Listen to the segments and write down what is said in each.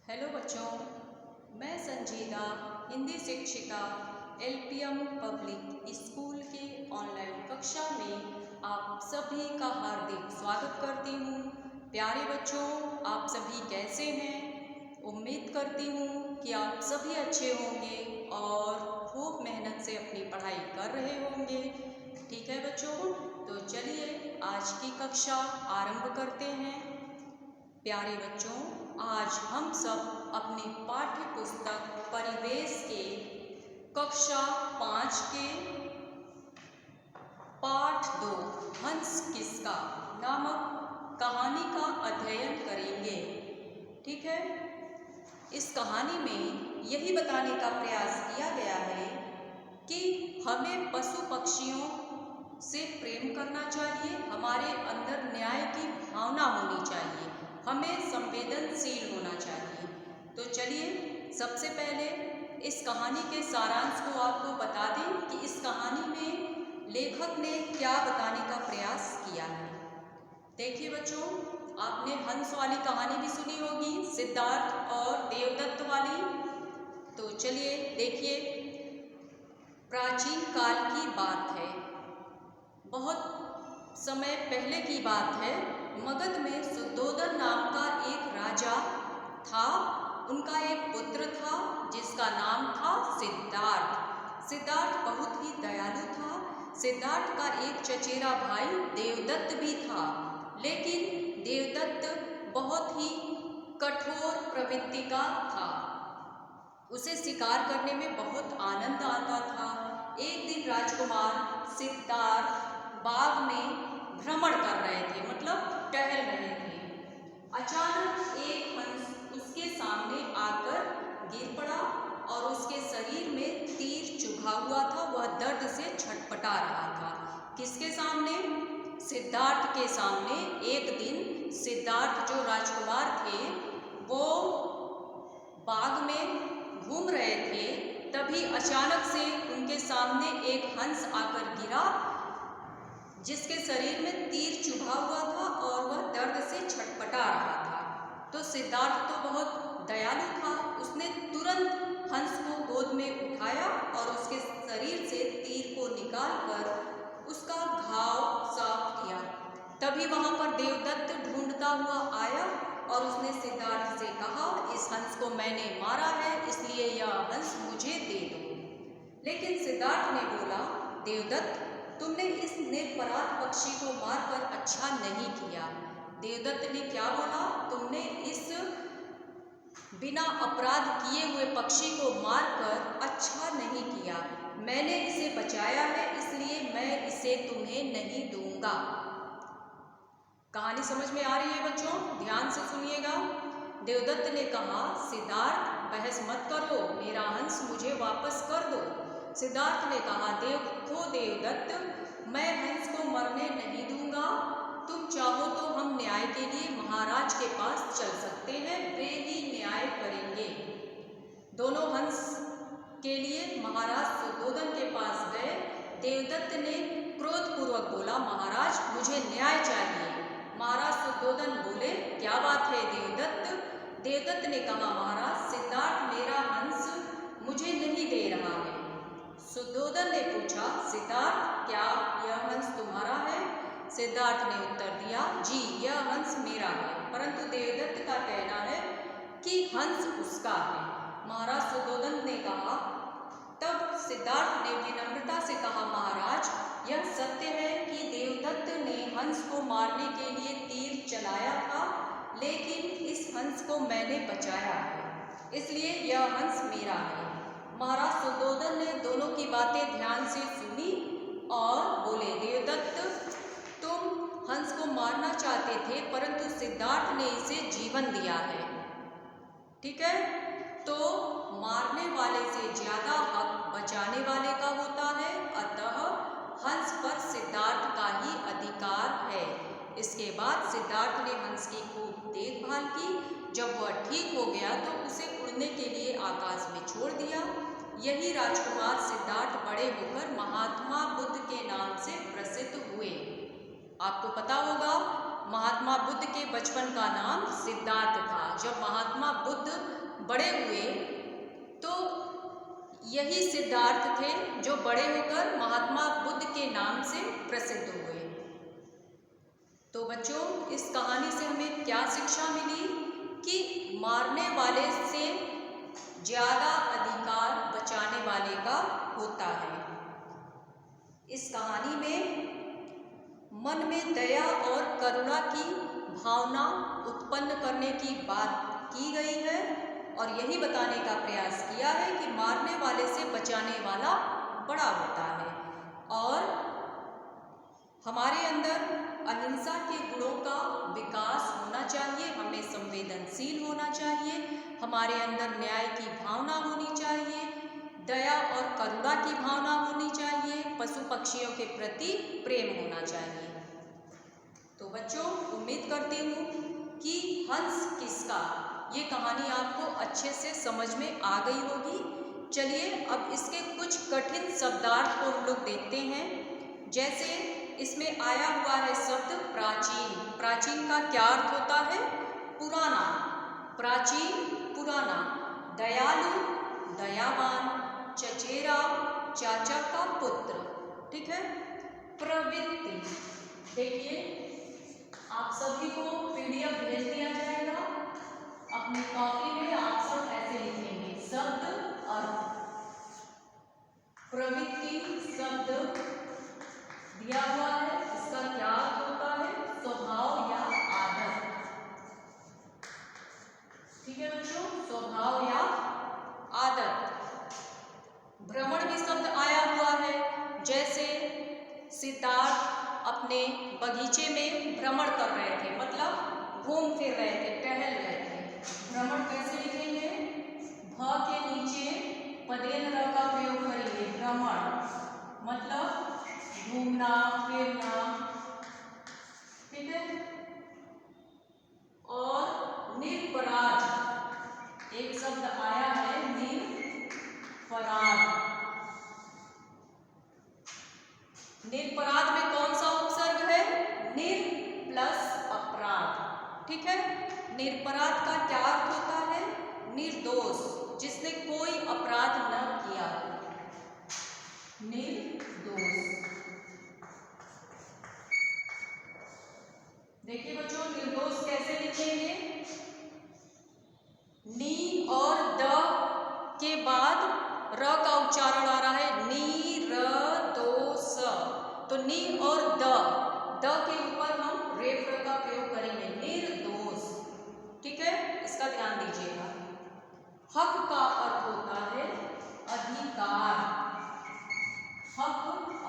Hello बच्चों, मैं संजीदा हिंदी शिक्षिका एलपीएम पब्लिक स्कूल के ऑनलाइन कक्षा में आप सभी का हार्दिक स्वागत करती हूँ। प्यारे बच्चों, आप सभी कैसे हैं? उम्मीद करती हूँ कि आप सभी अच्छे होंगे और खूब मेहनत से अपनी पढ़ाई कर रहे होंगे। ठीक है बच्चों, तो चलिए आज की कक्षा आरंभ करते हैं। प्यारे बच्चों, आज हम सब अपनी पाठ्य पुस्तक परिवेश के कक्षा 5 के पाठ 2 हंस किसका नामक कहानी का अध्ययन करेंगे। ठीक है, इस कहानी में यही बताने का प्रयास किया गया है कि हमें पशु पक्षियों से प्रेम करना चाहिए, हमारे अंदर न्याय की भावना होनी चाहिए, हमें संवेदनशील होना चाहिए। तो चलिए सबसे पहले इस कहानी के सारांश को आपको बता दें कि इस कहानी में लेखक ने क्या बताने का प्रयास किया है। देखिए बच्चों, आपने हंस वाली कहानी भी सुनी होगी, सिद्धार्थ और देवदत्त वाली। तो चलिए देखिए, प्राचीन काल की बात है, बहुत समय पहले की बात है। मगध में सुद्धोधन नाम का एक राजा था। उनका एक पुत्र था जिसका नाम था सिद्धार्थ। सिद्धार्थ बहुत ही दयालु था। सिद्धार्थ का एक चचेरा भाई देवदत्त भी था, लेकिन देवदत्त बहुत ही कठोर प्रवृत्ति का था। उसे शिकार करने में बहुत आनंद आता था। एक दिन राजकुमार सिद्धार्थ बाग में भ्रमण कर रहे थे, मतलब टहल रहे थे। अचानक एक हंस उसके सामने आकर गिर पड़ा और उसके शरीर में तीर चुभा हुआ था। वह दर्द से छटपटा रहा था। किसके सामने? सिद्धार्थ के सामने। एक दिन सिद्धार्थ जो राजकुमार थे वो बाग में घूम रहे थे, तभी अचानक से उनके सामने एक हंस आकर गिरा जिसके शरीर में तीर चुभा हुआ था और वह दर्द से छटपटा रहा था। तो सिद्धार्थ तो बहुत दयालु था, उसने तुरंत हंस को गोद में उठाया और उसके शरीर से तीर को निकालकर उसका घाव साफ किया। तभी वहां पर देवदत्त ढूंढता हुआ आया और उसने सिद्धार्थ से कहा, इस हंस को मैंने मारा है, इसलिए यह हंस मुझे दे दो। लेकिन सिद्धार्थ ने बोला, देवदत्त तुमने इस निरपराध पक्षी को मारकर अच्छा नहीं किया। देवदत्त ने क्या बोला? तुमने इस बिना अपराध किए हुए पक्षी को मारकर अच्छा नहीं किया। मैंने इसे बचाया है, इसलिए मैं इसे तुम्हें नहीं दूंगा। कहानी समझ में आ रही है बच्चों? ध्यान से सुनिएगा। देवदत्त ने कहा, सिद्धार्थ बहस मत करो, मेरा हंस मुझे वापस कर दो। सिद्धार्थ ने कहा, देखो देवदत्त, मैं हंस को मरने नहीं दूंगा। तुम चाहो तो हम न्याय के लिए महाराज के पास चल सकते हैं, वे ही न्याय करेंगे। दोनों हंस के लिए महाराज सुद्धोधन के पास गए। देवदत्त ने क्रोधपूर्वक बोला, महाराज मुझे न्याय चाहिए। महाराज सुद्धोधन बोले, क्या बात है देवदत्त? देवदत्त ने कहा, महाराज सिद्धार्थ मेरा हंस मुझे नहीं दे रहा है। सुद्धोधन ने पूछा, सिद्धार्थ क्या यह हंस तुम्हारा है? सिद्धार्थ ने उत्तर दिया, जी यह हंस मेरा है, परंतु देवदत्त का कहना है कि हंस उसका है। महाराज सुद्धोधन ने कहा, तब सिद्धार्थ ने विनम्रता से कहा, महाराज यह सत्य है कि देवदत्त ने हंस को मारने के लिए तीर चलाया था, लेकिन इस हंस को मैंने बचाया है, इसलिए यह हंस मेरा है। महाराज सुद्धोधन ने दोनों की बातें ध्यान से सुनी और बोले, देवदत्त तुम हंस को मारना चाहते थे, परंतु सिद्धार्थ ने इसे जीवन दिया है। ठीक है, तो मारने वाले से ज्यादा हक बचाने वाले का होता है, अतः हंस पर सिद्धार्थ का ही अधिकार है। इसके बाद सिद्धार्थ ने हंस की खूब देखभाल की। जब वह ठीक हो गया तो उसे उड़ने के लिए आकाश में छोड़ दिया। यही राजकुमार सिद्धार्थ बड़े होकर महात्मा बुद्ध के नाम से प्रसिद्ध हुए। आपको पता होगा महात्मा बुद्ध के बचपन का नाम सिद्धार्थ था। जब महात्मा बुद्ध बड़े हुए तो यही सिद्धार्थ थे जो बड़े होकर महात्मा बुद्ध के नाम से प्रसिद्ध हुए। तो बच्चों, इस कहानी से हमें क्या शिक्षा मिली कि मारने वाले से ज़्यादा अधिकार बचाने वाले का होता है। इस कहानी में मन में दया और करुणा की भावना उत्पन्न करने की बात की गई है और यही बताने का प्रयास किया है कि मारने वाले से बचाने वाला बड़ा होता है और हमारे अंदर अहिंसा के गुणों का विकास होना चाहिए। हमें संवेदनशील होना चाहिए, हमारे अंदर न्याय की भावना होनी चाहिए, दया और करुणा की भावना होनी चाहिए, पशु पक्षियों के प्रति प्रेम होना चाहिए। तो बच्चों, उम्मीद करती हूँ कि हंस किसका ये कहानी आपको अच्छे से समझ में आ गई होगी। चलिए अब इसके कुछ कठिन शब्दार्थ को हम लोग देखते हैं। जैसे इसमें आया हुआ है शब्द प्राचीन। प्राचीन का क्या अर्थ होता है? पुराना। प्राचीन पुराना। दयालु दयावान, चचेरा चाचा का पुत्र। ठीक है। प्रवृत्ति, देखिए आप सभी को पीडीएफ भेज दिया जाएगा। अपनी कॉपी में आप सब ऐसे लिखेंगे शब्द अर्थ। प्रवृत्ति शब्द दिया हुआ है, इसका क्या अर्थ होता है? स्वभाव या आदत। ठीक है बच्चों, स्वभाव या आदत। भ्रमण भी शब्द आया हुआ है। जैसे सिद्धार्थ अपने बगीचे में भ्रमण कर रहे थे, मतलब घूम फिर रहे थे, टहल रहे थे। भ्रमण कैसे लिखेंगे? भ के नीचे पदेन र का प्रयोग करेंगे। भ्रमण मतलब घूमना फिरना। ठीक है। और निरपराध एक शब्द आया है, निरपराध। निरपराध में कौन सा उपसर्ग है? निर प्लस अपराध। ठीक है। निरपराध का क्या अर्थ होता है? निर्दोष, जिसने कोई अपराध न किया। निर्दोष। देखिए बच्चों, निर्दोष कैसे लिखेंगे? नी और द के बाद र का उच्चारण आ रहा है, नी र दो स। तो नी और द के ऊपर हम रेफ र का प्रयोग करेंगे, निर्दोष। ठीक है, इसका ध्यान दीजिएगा। हक का अर्थ होता है अधिकार। हक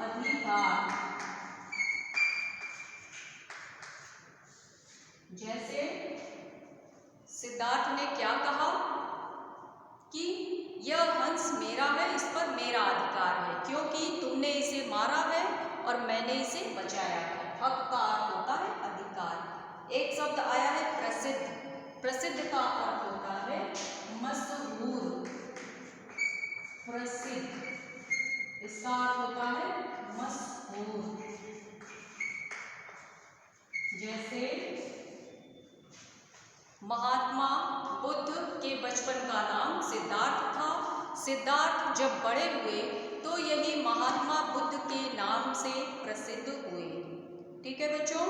अधिकार। जैसे सिद्धार्थ ने क्या कहा कि यह हंस मेरा है, इस पर मेरा अधिकार है, क्योंकि तुमने इसे मारा है और मैंने इसे बचाया है। हक का अर्थ होता है अधिकार। एक शब्द आया है प्रसिद्ध। प्रसिद्ध का अर्थ होता है मशहूर। प्रसिद्ध, इसका अर्थ होता है मशहूर। जैसे महात्मा बुद्ध के बचपन का नाम सिद्धार्थ था। सिद्धार्थ जब बड़े हुए तो यही महात्मा बुद्ध के नाम से प्रसिद्ध हुए। ठीक है बच्चों,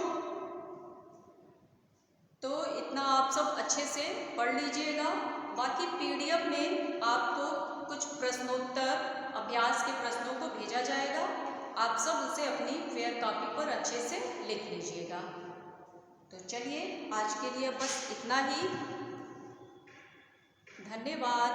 तो इतना आप सब अच्छे से पढ़ लीजिएगा। बाकी पीडीएफ में आपको कुछ प्रश्नोत्तर अभ्यास के प्रश्नों को भेजा जाएगा। आप सब उसे अपनी फेयर कॉपी पर अच्छे से लिख लीजिएगा। तो चलिए आज के लिए बस इतना ही। धन्यवाद।